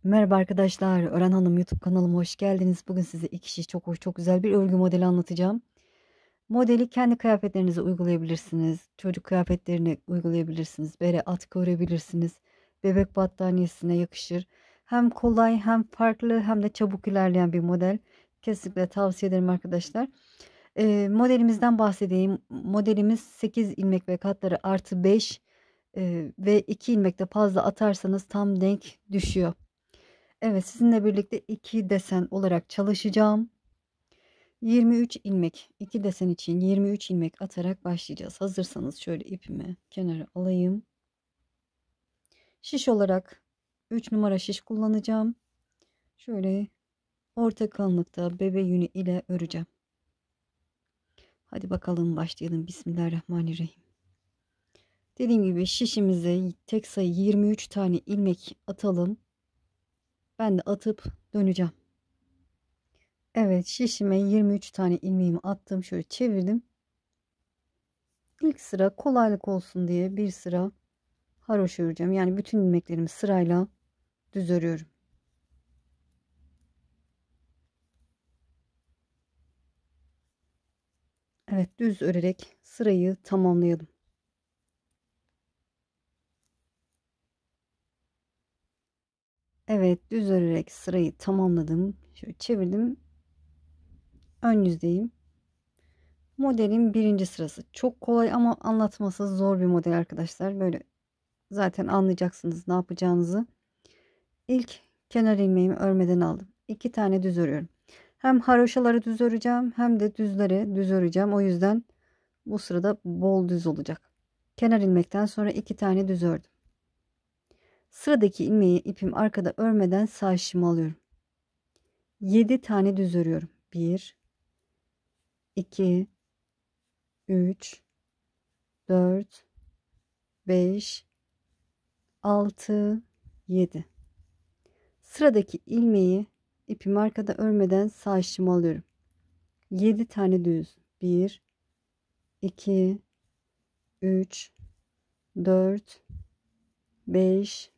Merhaba arkadaşlar, Ören Hanım YouTube kanalıma hoş geldiniz. Bugün size iki kişi çok hoş, çok güzel bir örgü modeli anlatacağım. Modeli kendi kıyafetlerinize uygulayabilirsiniz. Çocuk kıyafetlerine uygulayabilirsiniz. Bere, atkı örebilirsiniz. Bebek battaniyesine yakışır. Hem kolay hem farklı hem de çabuk ilerleyen bir model. Kesinlikle tavsiye ederim arkadaşlar. Modelimizden bahsedeyim. Modelimiz 8 ilmek ve katları artı 5 ve 2 ilmek de fazla atarsanız tam denk düşüyor. Evet, sizinle birlikte 2 desen olarak çalışacağım. 23 ilmek, 2 desen için 23 ilmek atarak başlayacağız. Hazırsanız şöyle ipimi kenara alayım. Şiş olarak 3 numara şiş kullanacağım. Şöyle orta kalınlıkta bebe yünü ile öreceğim. Hadi bakalım başlayalım. Bismillahirrahmanirrahim. Dediğim gibi şişimize tek sayı 23 tane ilmek atalım. Ben de atıp döneceğim. Evet, şişime 23 tane ilmeğimi attım. Şöyle çevirdim. İlk sıra kolaylık olsun diye bir sıra haroşa öreceğim. Yani bütün ilmeklerimi sırayla düz örüyorum. Evet, düz örerek sırayı tamamlayalım. Evet, düz örerek sırayı tamamladım. Şöyle çevirdim. Ön yüzdeyim. Modelin birinci sırası. Çok kolay ama anlatması zor bir model arkadaşlar. Böyle zaten anlayacaksınız ne yapacağınızı. İlk kenar ilmeğimi örmeden aldım. 2 tane düz örüyorum. Hem haroşaları düz öreceğim hem de düzleri düz öreceğim. O yüzden bu sırada bol düz olacak. Kenar ilmekten sonra 2 tane düz ördüm. Sıradaki ilmeği ipim arkada örmeden sağ şişime alıyorum. 7 tane düz örüyorum. 1 2 3 4 5 6 7. Sıradaki ilmeği ipim arkada örmeden sağ şişime alıyorum. 7 tane düz. 1 2 3 4 5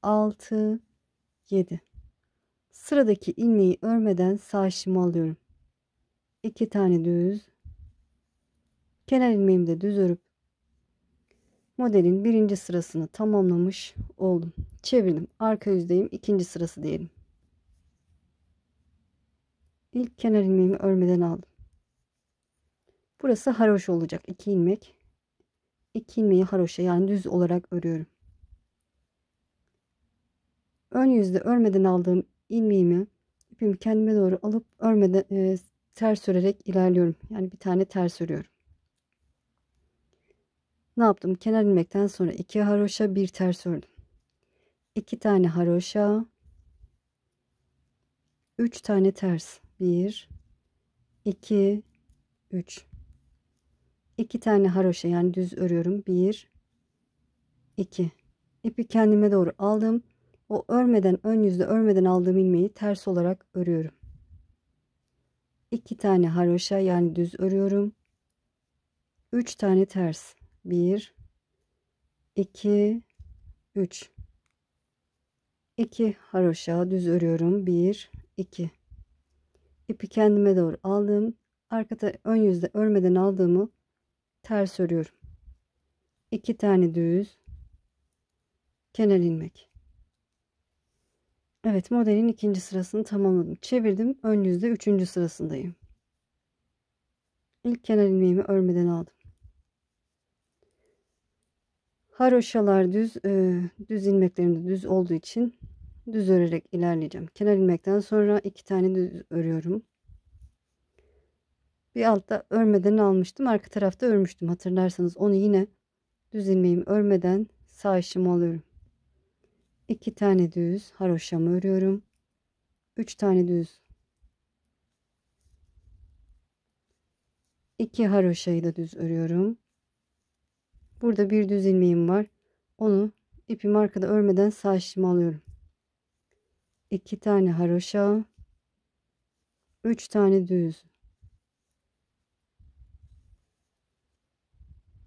6 7. Sıradaki ilmeği örmeden sağ şişime alıyorum. 2 tane düz. Kenar ilmeğimi de düz örüp modelin birinci sırasını tamamlamış oldum. Çevirdim. Arka yüzdeyim. İkinci sırası diyelim. İlk kenar ilmeğimi örmeden aldım. Burası haroşa olacak. 2 ilmek. 2 ilmeği haroşa yani düz olarak örüyorum. Ön yüzde örmeden aldığım ilmeğimi ipimi kendime doğru alıp örmeden ters örerek ilerliyorum. Yani bir tane ters örüyorum. Ne yaptım? Kenar ilmekten sonra 2 haroşa, bir ters ördüm. 2 tane haroşa, 3 tane ters. 1 2 3. 2 tane haroşa yani düz örüyorum. 1 2. İpi kendime doğru aldım. O örmeden, ön yüzde örmeden aldığım ilmeği ters olarak örüyorum. 2 tane haroşa yani düz örüyorum. 3 tane ters. 1 2 3. 2 haroşa düz örüyorum. 1 2. İpi kendime doğru aldım. Arkada ön yüzde örmeden aldığımı ters örüyorum. 2 tane düz, kenar ilmek. Evet, modelin ikinci sırasını tamamladım. Çevirdim. Ön yüzde üçüncü sırasındayım. İlk kenar ilmeğimi örmeden aldım. Haroşalar düz, düz ilmeklerim de düz olduğu için düz örerek ilerleyeceğim. Kenar ilmekten sonra 2 tane düz örüyorum. Bir altta örmeden almıştım. Arka tarafta örmüştüm. Hatırlarsanız onu yine düz ilmeğimi örmeden sağ işimi alıyorum. 2 tane düz haroşamı örüyorum. 3 tane düz. 2 haroşayı da düz örüyorum. Burada bir düz ilmeğim var. Onu ipimi arkada örmeden sağ işimi alıyorum. 2 tane haroşa, 3 tane düz.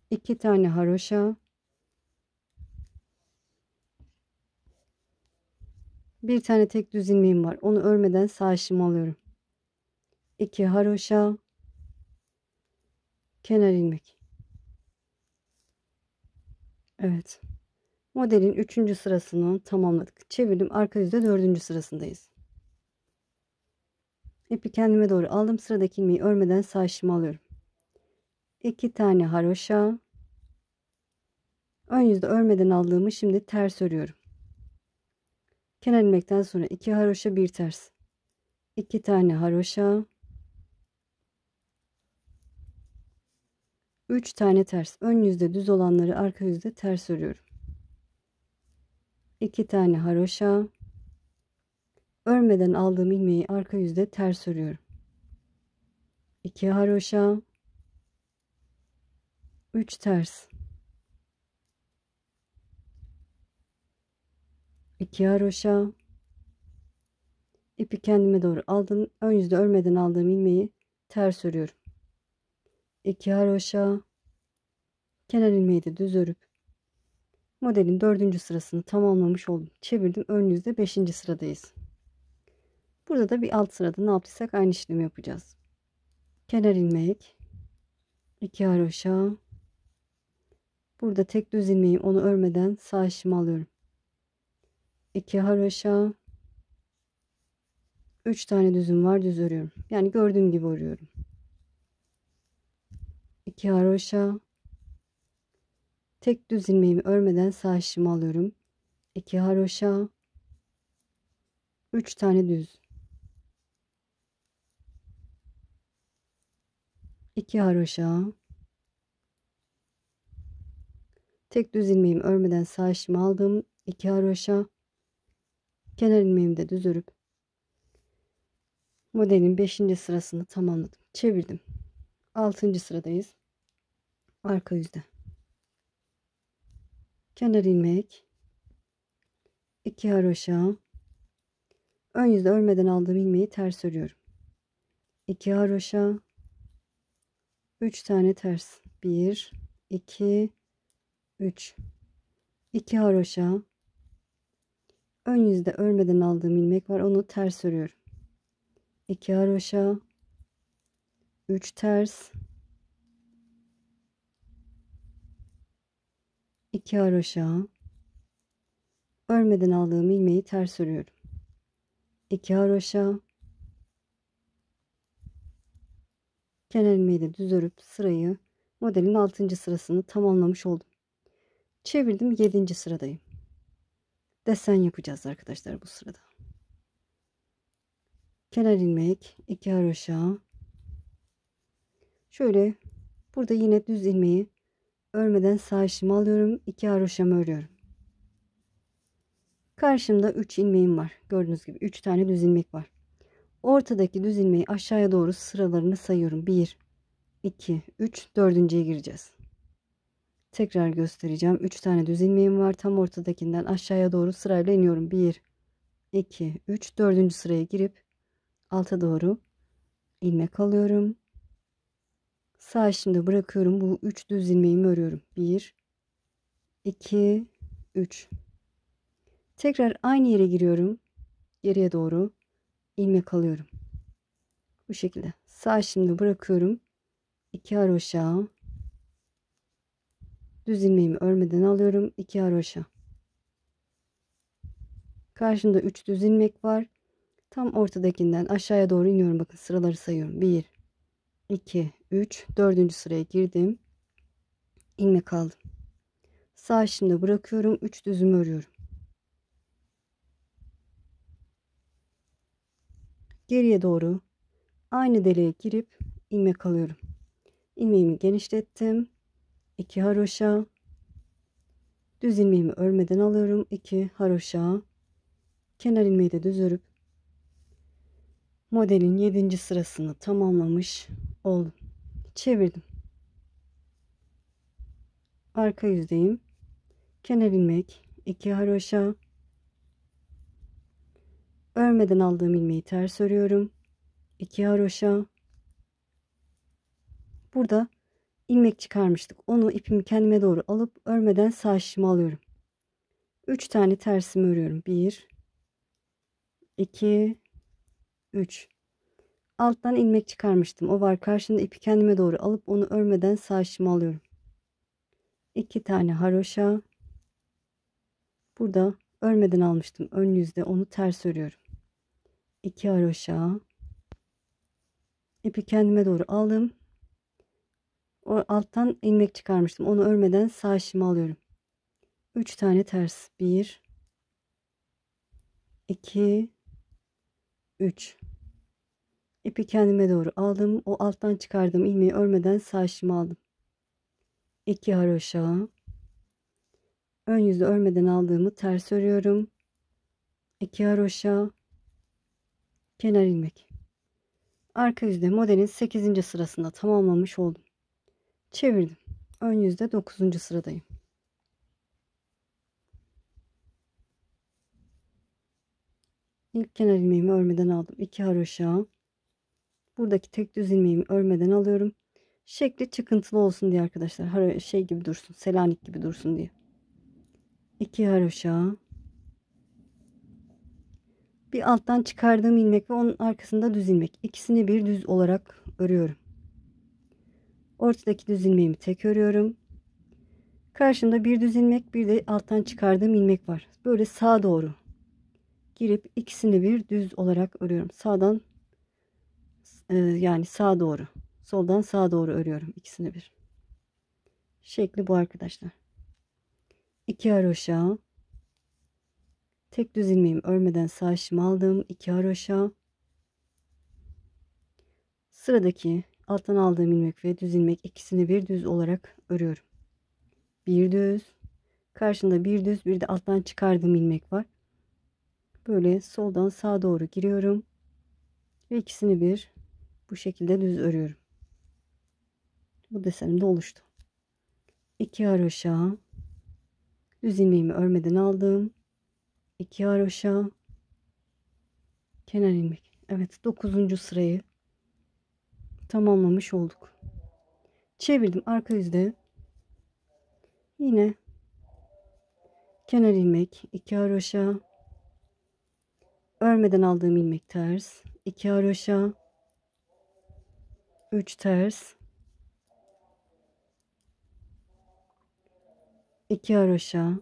2 tane haroşa, Bir tane tek düz ilmeğim var. Onu örmeden sağ işimi alıyorum. 2 haroşa, kenar ilmek. Evet. Modelin 3. sırasını tamamladık. Çevirdim. Arka yüzde 4. sırasındayız. İpi kendime doğru aldım. Sıradaki ilmeği örmeden sağ işimi alıyorum. 2 tane haroşa. Ön yüzde örmeden aldığımı şimdi ters örüyorum. Kenar ilmekten sonra 2 haroşa, 1 ters. 2 tane haroşa. 3 tane ters. Ön yüzde düz olanları arka yüzde ters örüyorum. 2 tane haroşa. Örmeden aldığım ilmeği arka yüzde ters örüyorum. 2 haroşa. 3 ters. 2 haroşa. İpi kendime doğru aldım. Ön yüzde örmeden aldığım ilmeği ters örüyorum. 2 haroşa. Kenar ilmeği de düz örüp modelin 4. sırasını tamamlamış oldum. Çevirdim. Ön yüzde 5. sıradayız. Burada da bir alt sırada ne yaptıysak aynı işlemi yapacağız. Kenar ilmek, 2 haroşa. Burada tek düz ilmeği, onu örmeden sağ işimi alıyorum. 2 haroşa. 3 tane düzüm var, düz örüyorum. Yani gördüğüm gibi örüyorum. 2 haroşa. Tek düz ilmeğimi örmeden sağ işimi alıyorum. 2 haroşa. 3 tane düz. 2 haroşa. Tek düz ilmeğimi örmeden sağ işimi aldım. 2 haroşa. Kenar ilmeğimi de düz örüp modelin 5. sırasını tamamladım. Çevirdim. 6. sıradayız. Arka yüzde. Kenar ilmek, 2 haroşa. Ön yüzde örmeden aldığım ilmeği ters örüyorum. 2 haroşa. 3 tane ters. 1, 2, 3. 2 haroşa. Ön yüzde örmeden aldığım ilmek var. Onu ters örüyorum. 2 haroşa. 3 ters. 2 haroşa. Örmeden aldığım ilmeği ters örüyorum. 2 haroşa. Kenar ilmeği de düz örüp sırayı, modelin 6. sırasını tamamlamış oldum. Çevirdim, 7. sıradayım. Desen yapacağız arkadaşlar bu sırada. Kenar ilmek, 2 haroşa. Şöyle burada yine düz ilmeği örmeden sağ işimi alıyorum. 2 haroşamı örüyorum. Karşımda 3 ilmeğim var. Gördüğünüz gibi 3 tane düz ilmek var. Ortadaki düz ilmeği aşağıya doğru sıralarını sayıyorum. 1, 2, 3, dördüncüye gireceğiz. Tekrar göstereceğim. 3 tane düz ilmeğim var. Tam ortadakinden aşağıya doğru sırayla iniyorum. 1, 2, 3, 4. sıraya girip alta doğru ilmek alıyorum. Sağ işimde bırakıyorum. Bu 3 düz ilmeğimi örüyorum. 1, 2, 3. Tekrar aynı yere giriyorum. Geriye doğru ilmek alıyorum. Bu şekilde. Sağ işimde bırakıyorum. 2 haroşa. Düz ilmeğimi örmeden alıyorum. 2 haroşa. Karşımda 3 düz ilmek var. Tam ortadakinden aşağıya doğru iniyorum. Bakın sıraları sayıyorum. 1, 2, 3, 4. sıraya girdim. İlmek aldım. Sağ işimde bırakıyorum. 3 düzümü örüyorum. Geriye doğru aynı deliğe girip ilmek alıyorum. İlmeğimi genişlettim. 2 haroşa. Düz ilmeğimi örmeden alıyorum. 2 haroşa. Kenar ilmeği de düz örüp modelin 7. sırasını tamamlamış oldum. Çevirdim. Arka yüzdeyim. Kenar ilmek, 2 haroşa. Örmeden aldığım ilmeği ters örüyorum. 2 haroşa. Burada ilmek çıkarmıştık. Onu ipimi kendime doğru alıp örmeden sağ işimi alıyorum. 3 tane tersimi örüyorum. 1, 2, 3. Alttan ilmek çıkarmıştım. O var karşında, ipi kendime doğru alıp onu örmeden sağ şişime alıyorum. 2 tane haroşa. Burada örmeden almıştım. Ön yüzde, onu ters örüyorum. 2 haroşa. İpi kendime doğru aldım. O alttan ilmek çıkarmıştım. Onu örmeden sağ şişime alıyorum. 3 tane ters. 1, 2, 3. İpi kendime doğru aldım. O alttan çıkardığım ilmeği örmeden sağ şişime aldım. 2 haroşa. Ön yüzü örmeden aldığımı ters örüyorum. 2 haroşa. Kenar ilmek. Arka yüzde modelin 8. sırasında tamamlamış oldum. Çevirdim. Ön yüzde 9. sıradayım. İlk kenar ilmeğimi örmeden aldım. 2 haroşa. Buradaki tek düz ilmeğimi örmeden alıyorum. Şekli çıkıntılı olsun diye arkadaşlar. Şey gibi dursun. Selanik gibi dursun diye. 2 haroşa. Bir alttan çıkardığım ilmek ve onun arkasında düz ilmek. İkisini bir düz olarak örüyorum. Ortadaki düz ilmeğimi tek örüyorum. Karşımda bir düz ilmek, bir de alttan çıkardığım ilmek var. Böyle sağa doğru girip ikisini bir düz olarak örüyorum. Sağdan yani sağa doğru, soldan sağa doğru örüyorum ikisini bir. Şekli bu arkadaşlar. 2 haroşa. Tek düz ilmeğimi örmeden sağ şişime aldım. 2 haroşa. Sıradaki alttan aldığım ilmek ve düz ilmek, ikisini bir düz olarak örüyorum. Bir düz. Karşında bir düz, bir de alttan çıkardığım ilmek var. Böyle soldan sağa doğru giriyorum. Ve ikisini bir bu şekilde düz örüyorum. Bu desenim de oluştu. 2 haroşa. Düz ilmeğimi örmeden aldım. 2 haroşa. Kenar ilmek. Evet, 9. sırayı tamamlamış olduk. Çevirdim arka yüzde. Yine kenar ilmek, 2 haroşa. Örmeden aldığım ilmek ters. 2 haroşa. 3 ters. 2 haroşa.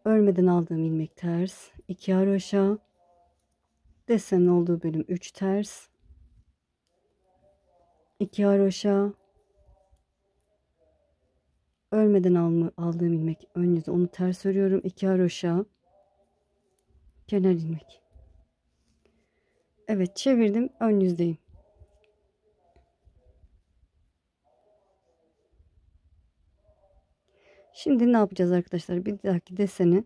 Örmeden aldığım ilmek ters. 2 haroşa. Desenin olduğu bölüm 3 ters. 2 haroşa. Örmeden aldığım ilmek ön yüzü, onu ters örüyorum. 2 haroşa. Kenar ilmek. Evet, çevirdim, ön yüzdeyim. Şimdi ne yapacağız arkadaşlar? Bir dahaki deseni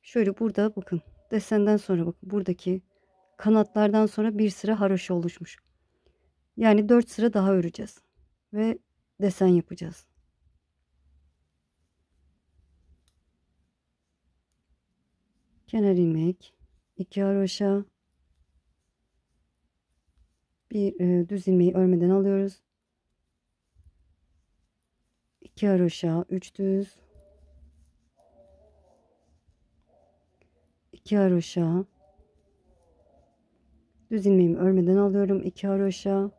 şöyle, burada bakın, desenden sonra bakın, buradaki kanatlardan sonra bir sıra haroşa oluşmuş. Yani 4 sıra daha öreceğiz ve desen yapacağız. Kenar ilmek, 2 haroşa, bir düz ilmeği örmeden alıyoruz. 2 haroşa, 3 düz, 2 haroşa, düz ilmeğimi örmeden alıyorum. 2 haroşa,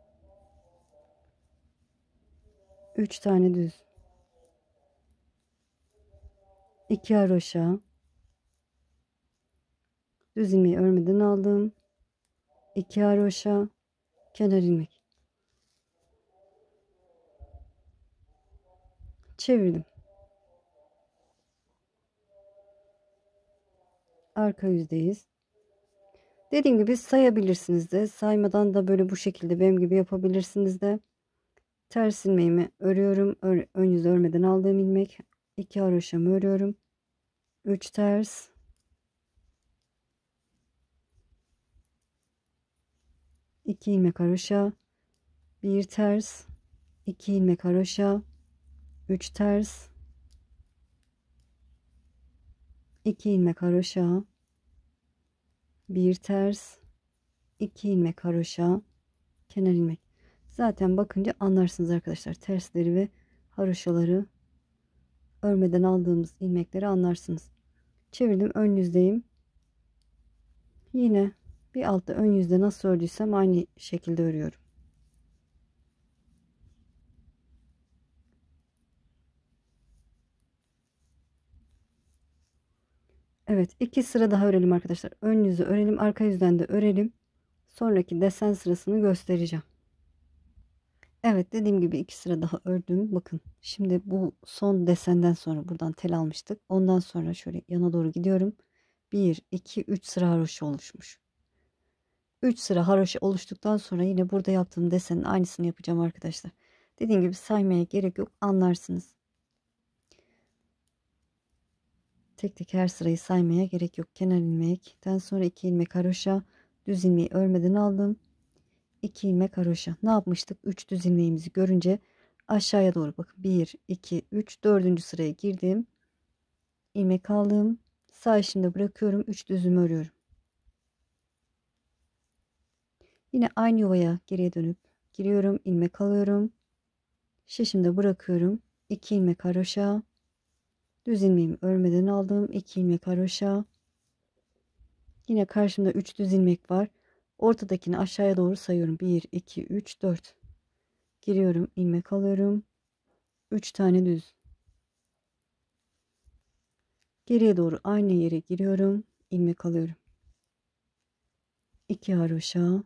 3 tane düz, 2 haroşa, düz ilmeği örmeden aldım. 2 haroşa, kenar ilmek. Çevirdim. Arka yüzdeyiz. Dediğim gibi sayabilirsiniz de, saymadan da böyle bu şekilde benim gibi yapabilirsiniz de. Ters ilmeğimi örüyorum. Ön yüz örmeden aldığım ilmek. 2 haroşamı örüyorum. 3 ters. 2 ilmek haroşa. 1 ters. 2 ilmek haroşa. 3 ters. 2 ilmek haroşa. 1 ters. 2 ilmek haroşa. Kenar ilmek. Zaten bakınca anlarsınız arkadaşlar. Tersleri ve haroşaları, örmeden aldığımız ilmekleri anlarsınız. Çevirdim, ön yüzdeyim. Yine bir altta ön yüzde nasıl ördüysem aynı şekilde örüyorum. Evet, 2 sıra daha örelim arkadaşlar. Ön yüzü örelim, arka yüzden de örelim. Sonraki desen sırasını göstereceğim. Evet, dediğim gibi 2 sıra daha ördüm. Bakın şimdi bu son desenden sonra buradan tel almıştık. Ondan sonra şöyle yana doğru gidiyorum. 1 2 3 sıra haroşa oluşmuş. 3 sıra haroşa oluştuktan sonra yine burada yaptığım desenin aynısını yapacağım arkadaşlar. Dediğim gibi saymaya gerek yok, anlarsınız. Tek tek her sırayı saymaya gerek yok. Kenar ilmekten sonra 2 ilmek haroşa, düz ilmeği örmeden aldım. 2 ilmek haroşa. Ne yapmıştık? 3 düz ilmeğimizi görünce aşağıya doğru bakın. 1 2 3 4. sıraya girdim. İlmek aldım. Sağ işimde bırakıyorum. 3 düzümü örüyorum. Yine aynı yuvaya geriye dönüp giriyorum. İlmek alıyorum. Şişimde bırakıyorum. 2 ilmek haroşa. Düz ilmeğimi örmeden aldım. 2 ilmek haroşa. Yine karşımda 3 düz ilmek var. Ortadakini aşağıya doğru sayıyorum. 1 2 3 4. Giriyorum, ilmek alıyorum. 3 tane düz. Geriye doğru aynı yere giriyorum. İlmek alıyorum. 2 haroşa.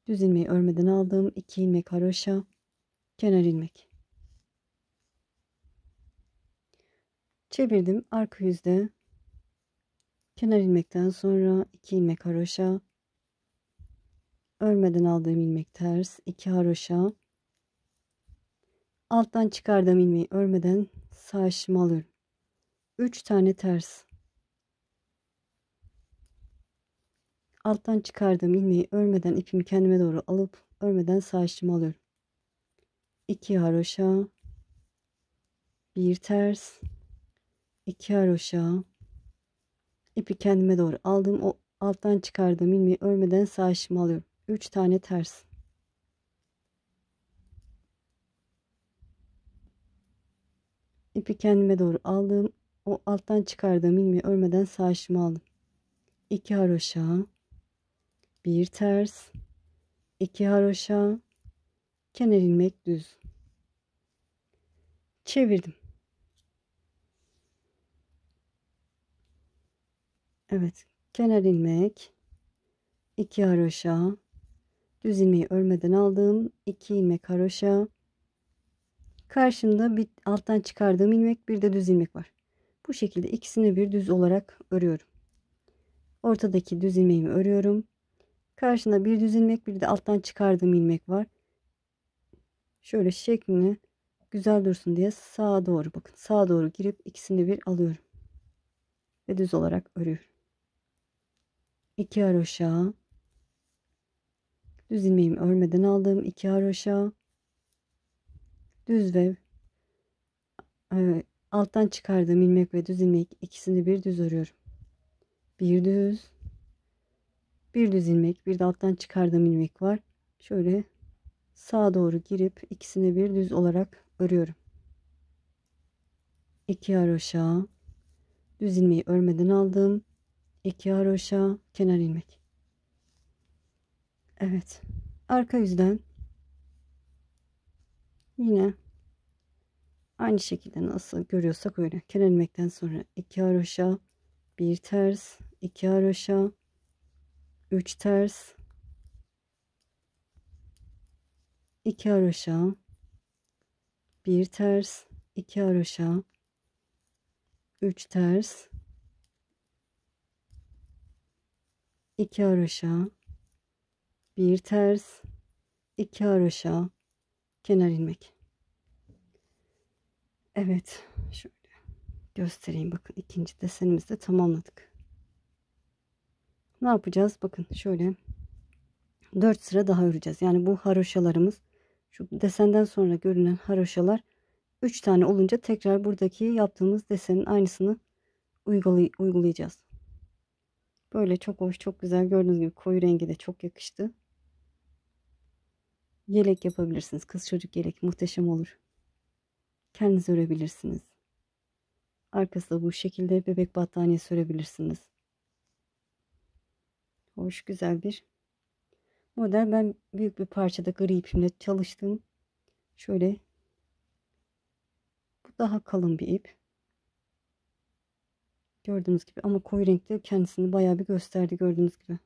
Düz ilmeği örmeden aldım. 2 ilmek haroşa. Kenar ilmek. Çevirdim. Arka yüzde kenar ilmekten sonra 2 ilmek haroşa. Örmeden aldığım ilmek ters. 2 haroşa. Alttan çıkardığım ilmeği örmeden sağ işimi alıyorum. 3 tane ters. Alttan çıkardığım ilmeği örmeden ipimi kendime doğru alıp örmeden sağ işimi alıyorum. 2 haroşa, 1 ters, 2 haroşa, ipi kendime doğru aldım. O alttan çıkardığım ilmeği örmeden sağ işimi alıyorum. 3 tane ters. İpi kendime doğru aldım. O alttan çıkardığım ilmeği örmeden sağ işimi aldım. 2 haroşa, 1 ters, 2 haroşa, kenar ilmek düz. Çevirdim. Evet, kenar ilmek, 2 haroşa, düz ilmeği örmeden aldım. 2 ilmek haroşa. Karşımda bir alttan çıkardığım ilmek, bir de düz ilmek var. Bu şekilde ikisini bir düz olarak örüyorum. Ortadaki düz ilmeğimi örüyorum. Karşında bir düz ilmek, bir de alttan çıkardığım ilmek var. Şöyle şeklini güzel dursun diye sağa doğru bakın. Sağa doğru girip ikisini bir alıyorum. Ve düz olarak örüyorum. 2 haroşa. Düz ilmeğimi örmeden aldım. 2 haroşa. Düz ve alttan çıkardığım ilmek ve düz ilmek ikisini bir düz örüyorum. Bir düz, bir düz ilmek, bir de alttan çıkardığım ilmek var. Şöyle sağa doğru girip ikisini bir düz olarak örüyorum. 2 haroşa, düz ilmeği örmeden aldım. 2 haroşa, kenar ilmek. Evet. Arka yüzden yine aynı şekilde nasıl görüyorsak öyle. Kenar ilmekten sonra 2 haroşa, 1 ters, 2 haroşa, 3 ters, 2 haroşa, 1 ters, 2 haroşa, 3 ters, 2 haroşa, 1 ters, 2 haroşa, kenar ilmek. Evet, şöyle göstereyim. Bakın ikinci desenimizi de tamamladık. Ne yapacağız? Bakın şöyle 4 sıra daha öreceğiz. Yani bu haroşalarımız, şu desenden sonra görünen haroşalar 3 tane olunca tekrar buradaki yaptığımız desenin aynısını uygulayacağız. Böyle çok hoş, çok güzel. Gördüğünüz gibi koyu rengi de çok yakıştı. Yelek yapabilirsiniz. Kız çocuk yelek muhteşem olur. Kendiniz örebilirsiniz. Arkası da bu şekilde bebek battaniyesi örebilirsiniz. hoş, güzel bir model. Ben büyük bir parçada gri ipimle çalıştım. Şöyle, bu daha kalın bir ip. Gördüğünüz gibi, ama koyu renkte kendisini bayağı bir gösterdi, gördüğünüz gibi.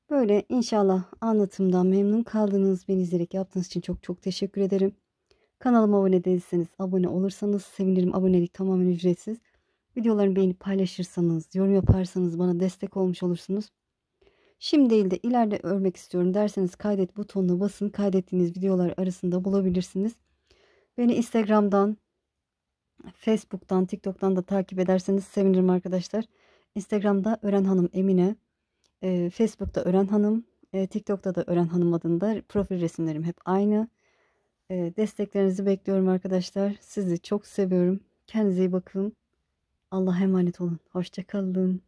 Böyle, inşallah anlatımdan memnun kaldınız. Beni izleyerek yaptığınız için çok çok teşekkür ederim. Kanalıma abone değilseniz abone olursanız sevinirim. Abonelik tamamen ücretsiz. Videolarımı beğenip paylaşırsanız, yorum yaparsanız bana destek olmuş olursunuz. Şimdi değil de ileride örmek istiyorum derseniz kaydet butonuna basın. Kaydettiğiniz videolar arasında bulabilirsiniz. Beni Instagram'dan, Facebook'tan, TikTok'tan da takip ederseniz sevinirim arkadaşlar. Instagram'da Ören Hanım Emine, Facebook'ta Ören Hanım, TikTok'ta da Ören Hanım adında profil resimlerim hep aynı. Desteklerinizi bekliyorum arkadaşlar. Sizi çok seviyorum. Kendinize iyi bakın. Allah'a emanet olun. Hoşça kalın.